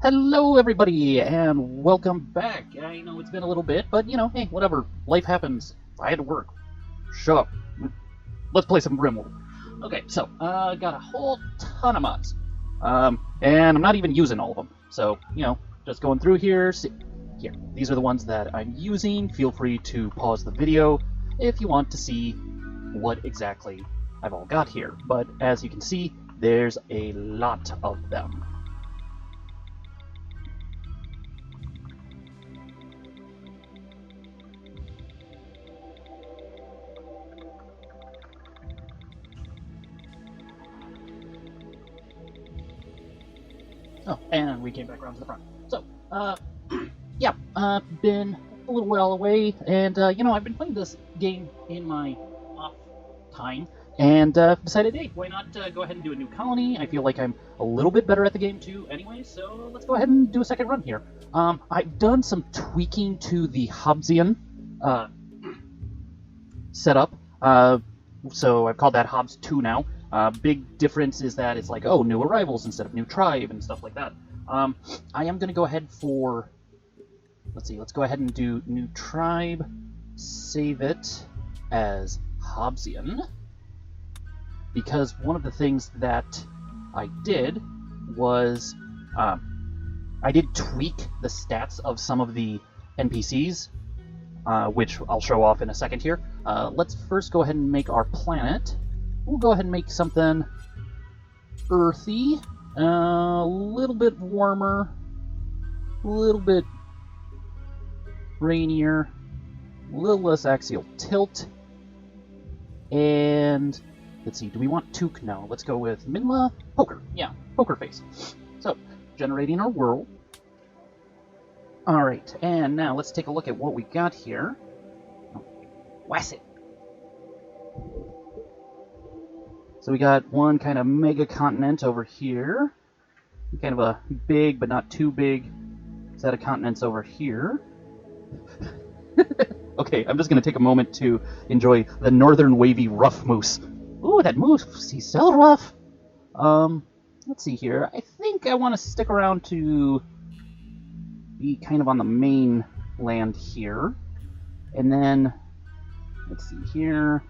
Hello, everybody, and welcome back. I know it's been a little bit, but hey, whatever. Life happens. I had to work. Shut up. Let's play some RimWorld. Okay, so got a whole ton of mods, and I'm not even using all of them. So just going through here. Here, these are the ones that I'm using. Feel free to pause the video if you want to see what exactly I've all got here. But as you can see, there's a lot of them. Oh, and we came back around to the front. So, yeah, been a little while away, and, I've been playing this game in my off time, and decided, hey, why not go ahead and do a new colony? I feel like I'm a little bit better at the game, too, anyway, so let's go ahead and do a second run here. I've done some tweaking to the Hobbesian setup, so I've called that Hobbs 2 now. Big difference is that it's like, oh, new arrivals instead of new tribe and stuff like that. I am going to go ahead for, let's go ahead and do new tribe, save it as Hobbesian, because one of the things that I did was, I did tweak the stats of some of the NPCs, which I'll show off in a second here. Let's first go ahead and make our planet. We'll go ahead and make something earthy, a little bit warmer, a little bit rainier, a little less axial tilt, and let's see, do we want Took? No, let's go with Minla Poker. Yeah, poker face. So, generating our world. Alright, and now let's take a look at what we got here. Wasset. So we got one kind of mega continent over here. Kind of a big, but not too big set of continents over here. Okay, I'm just going to take a moment to enjoy the northern wavy rough moose. Ooh, that moose, he's so rough. Let's see here. I think I want to stick around to be kind of on the main land here. And then, let's see here.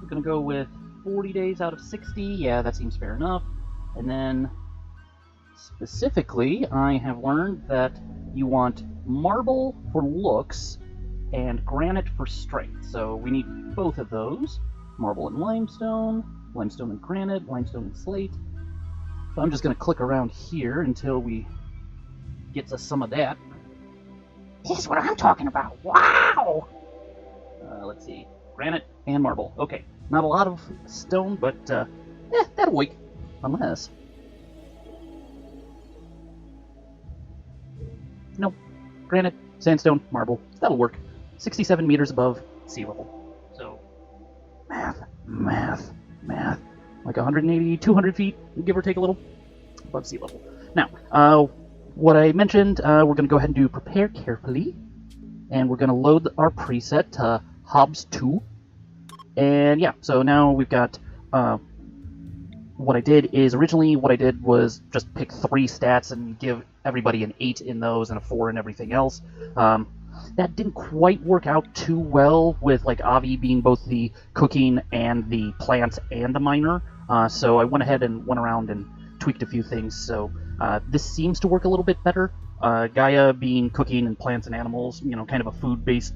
We're going to go with 40 days out of 60, yeah, that seems fair enough. And then, specifically, I have learned that you want marble for looks and granite for strength. So we need both of those. Marble and limestone, limestone and granite, limestone and slate. So I'm just going to click around here until we get to some of that. This is what I'm talking about, wow! Let's see, granite and marble, okay. Not a lot of stone, but that'll work. Unless... Nope. Granite, sandstone, marble. That'll work. 67 meters above sea level. So, math. Like 180, 200 feet, give or take a little, above sea level. Now, what I mentioned, we're going to go ahead and do prepare carefully. And we're going to load our preset to Hobbs 2. And yeah, so now we've got, what I did is, originally what I did was just pick 3 stats and give everybody an 8 in those and a 4 in everything else. That didn't quite work out too well with like Avi being both the cooking and the plants and the miner. So I went ahead and went around and tweaked a few things. So this seems to work a little bit better. Gaia being cooking and plants and animals, kind of a food-based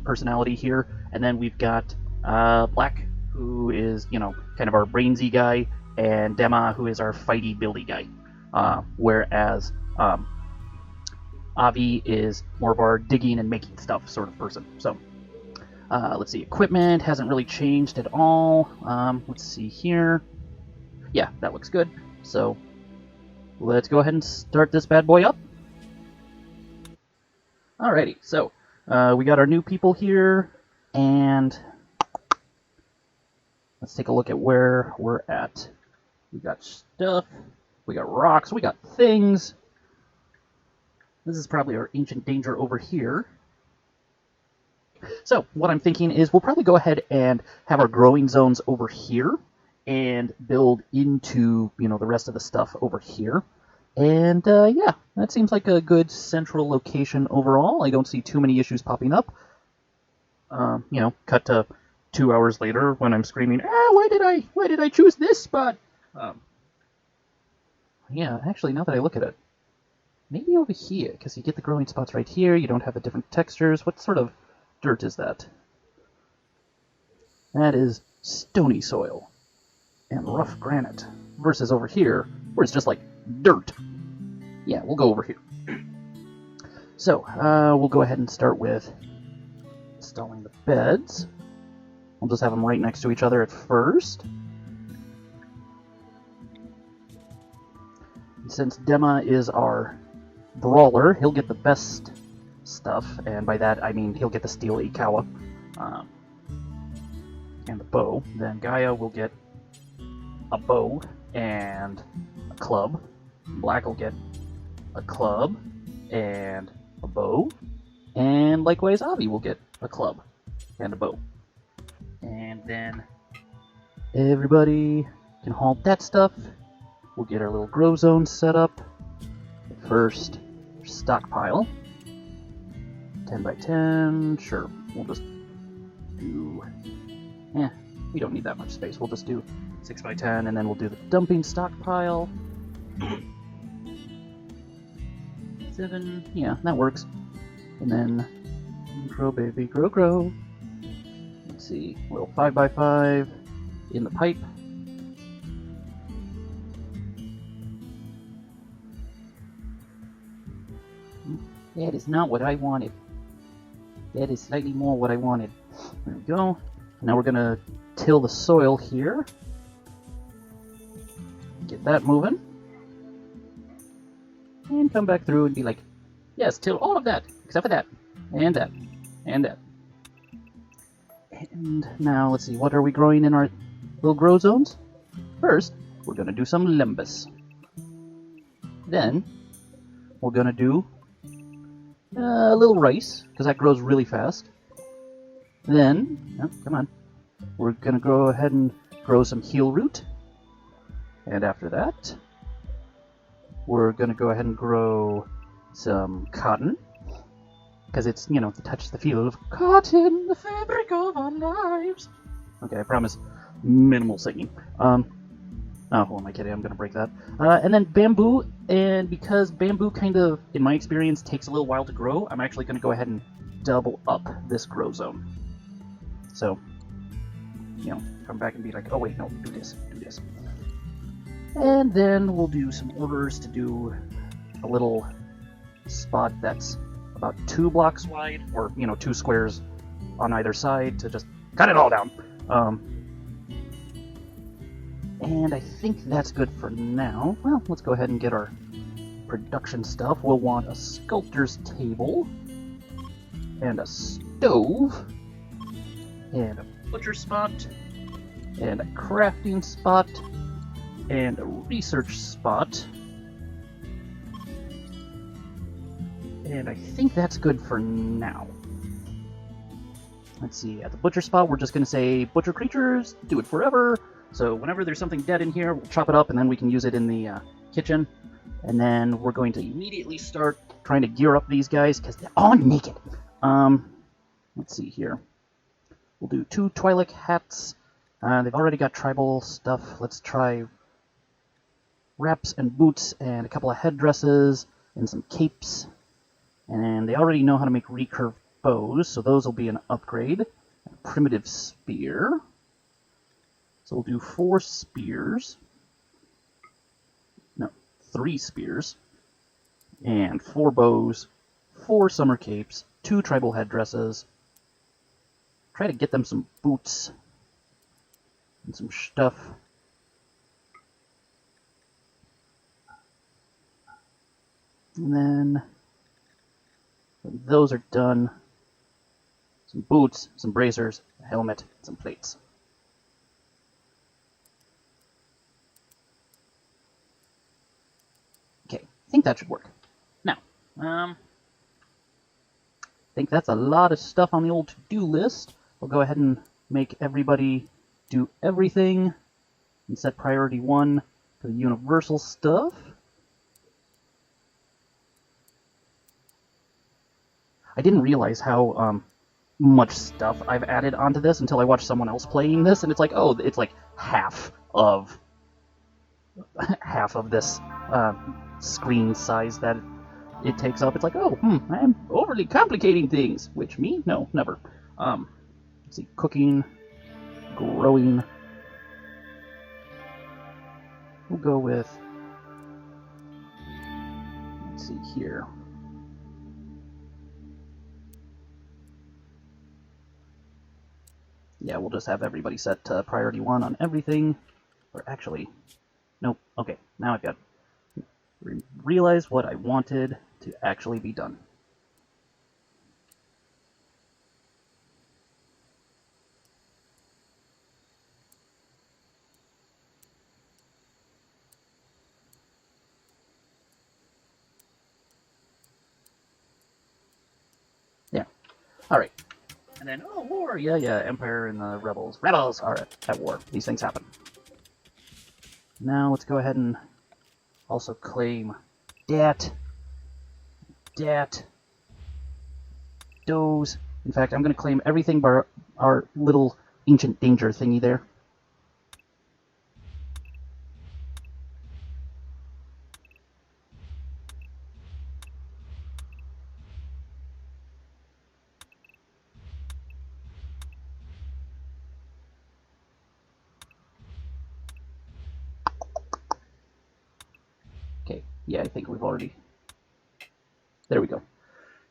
personality here. And then we've got Black, who is, kind of our brainsy guy, and Dema, who is our fighty buildy guy. Whereas Avi is more of our digging and making stuff sort of person. So, let's see, equipment hasn't really changed at all. Let's see here. Yeah, that looks good. So, let's go ahead and start this bad boy up. Alrighty, so, we got our new people here, and let's take a look at where we're at. We got stuff, we got rocks, we got things. This is probably our ancient danger over here. So, what I'm thinking is we'll probably go ahead and have our growing zones over here and build into, the rest of the stuff over here. And yeah, that seems like a good central location overall. I don't see too many issues popping up. Cut to 2 hours later when I'm screaming, why did I choose this spot? Yeah, actually, now that I look at it, maybe over here, because you get the growing spots right here, you don't have the different textures. What sort of dirt is that? That is stony soil and rough granite, versus over here, where it's just like dirt. Yeah, we'll go over here. So, we'll go ahead and start with installing the beds. We'll just have them right next to each other at first. And since Dema is our brawler, he'll get the best stuff, and by that I mean he'll get the steel Ikawa and the bow. Then Gaia will get a bow and a club. Black will get a club and a bow. And likewise, Avi will get a club and a bow. And then everybody can haul that stuff. We'll get our little grow zone set up. First, stockpile. 10 by 10, sure. We'll just do... we don't need that much space. We'll just do 6 by 10, and then we'll do the dumping stockpile. 7, yeah, that works. And then, grow baby, grow, grow. Let's see, a little 5 by 5 in the pipe. That is not what I wanted. That is slightly more what I wanted. There we go. Now we're gonna till the soil here. Get that moving. And come back through and be like, yes, till all of that, except for that, and that, and that. And now, let's see, what are we growing in our little grow zones? First, we're gonna do some limbus. Then, we're gonna do a little rice, because that grows really fast. Then, oh, come on, we're gonna go ahead and grow some heel root. And after that, we're gonna go ahead and grow some cotton, because it's, it touches the feel of cotton, the fabric of our lives. Okay, I promise, minimal singing. Oh, who am I kidding? I'm gonna break that. And then bamboo, and because bamboo kind of, in my experience, takes a little while to grow, I'm actually gonna go ahead and double up this grow zone. So, come back and be like, oh wait, no, do this. And then we'll do some orders to do a little spot that's about 2 blocks wide, or, 2 squares on either side to just cut it all down. And I think that's good for now. Well, let's go ahead and get our production stuff. We'll want a sculptor's table, and a stove, and a butcher spot, and a crafting spot, and a research spot. And I think that's good for now. Let's see, at the butcher spot, we're just going to say, butcher creatures, do it forever. So whenever there's something dead in here, we'll chop it up, and then we can use it in the kitchen. And then we're going to immediately start trying to gear up these guys, because they're all naked. Let's see here. We'll do 2 Twi'lek hats. They've already got tribal stuff. Let's try wraps and boots, and a couple of headdresses, and some capes. And they already know how to make recurve bows, so those will be an upgrade. A primitive spear. So we'll do 4 spears. No, 3 spears. And 4 bows, 4 summer capes, 2 tribal headdresses. Try to get them some boots and some stuff. And then, when those are done, some boots, some bracers, a helmet, some plates. Okay, I think that should work. Now, I think that's a lot of stuff on the old to-do list. We'll go ahead and make everybody do everything and set priority 1 for the universal stuff. I didn't realize how much stuff I've added onto this until I watched someone else playing this, and it's like, oh, it's like half of this screen size that it takes up. It's like, oh, I'm overly complicating things. Which, me? No, never. Let's see, cooking, growing. We'll go with, let's see here. Yeah, we'll just have everybody set to priority 1 on everything. Or actually, nope. Okay, now I've got realize what I wanted to actually be done. Yeah. All right. And then, oh, war. Yeah, Empire and the Rebels. Rebels are at war. These things happen. Now let's go ahead and also claim Dat, Doze. In fact, I'm going to claim everything but our little ancient danger thingy there. Okay, yeah, I think we've already... There we go.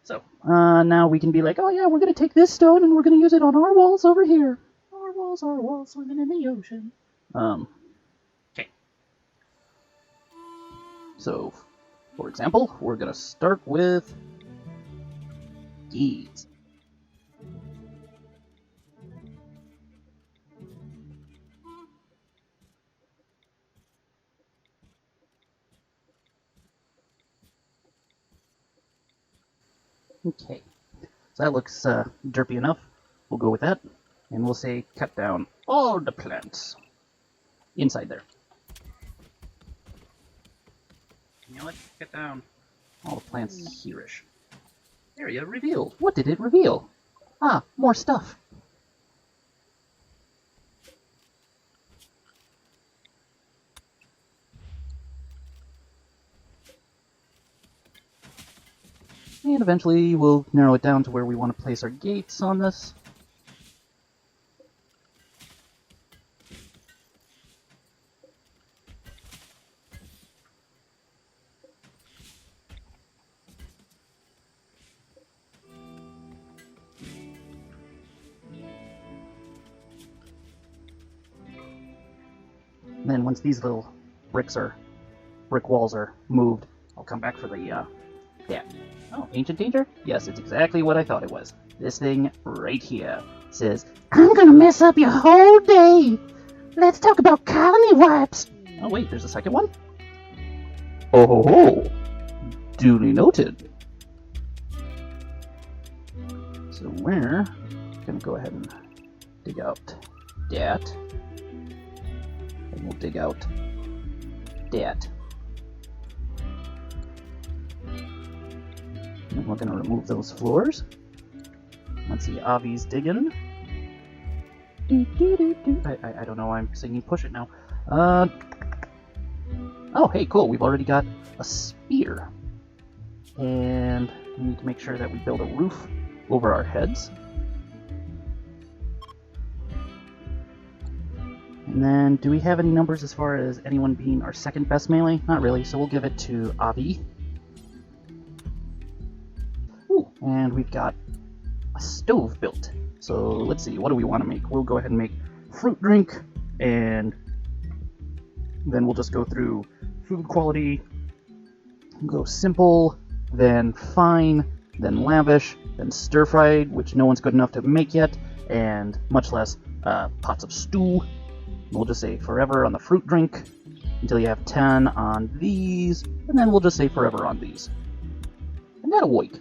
So, now we can be like, oh yeah, we're going to take this stone and we're going to use it on our walls over here. Our walls, swimming in the ocean. Okay. So, for example, we're going to start with these. Okay, so that looks derpy enough. We'll go with that, and we'll say cut down all the plants inside there. You know what? Cut down all the plants here-ish. Area revealed. What did it reveal? Ah, more stuff. And eventually we'll narrow it down to where we want to place our gates on this. And then once these little brick walls are moved, I'll come back for the, yeah. Oh, ancient danger? Yes, it's exactly what I thought it was. This thing right here says, I'm gonna mess up your whole day. Let's talk about colony wipes. Oh wait, there's a second one? Oh ho ho. Duly noted. So we're gonna go ahead and dig out that. And we'll dig out that. And we're going to remove those floors. Let's see, Avi's digging. I don't know why I'm singing Push It now. Oh, hey, cool. We've already got a spear. And we need to make sure that we build a roof over our heads. And then, do we have any numbers as far as anyone being our second best melee? Not really, so we'll give it to Avi. And we've got a stove built. So let's see, what do we want to make? We'll go ahead and make fruit drink, and then we'll just go through food quality, go simple, then fine, then lavish, then stir-fried, which no one's good enough to make yet, and much less pots of stew. We'll just say forever on the fruit drink, until you have 10 on these, and then we'll just say forever on these. And that'll work.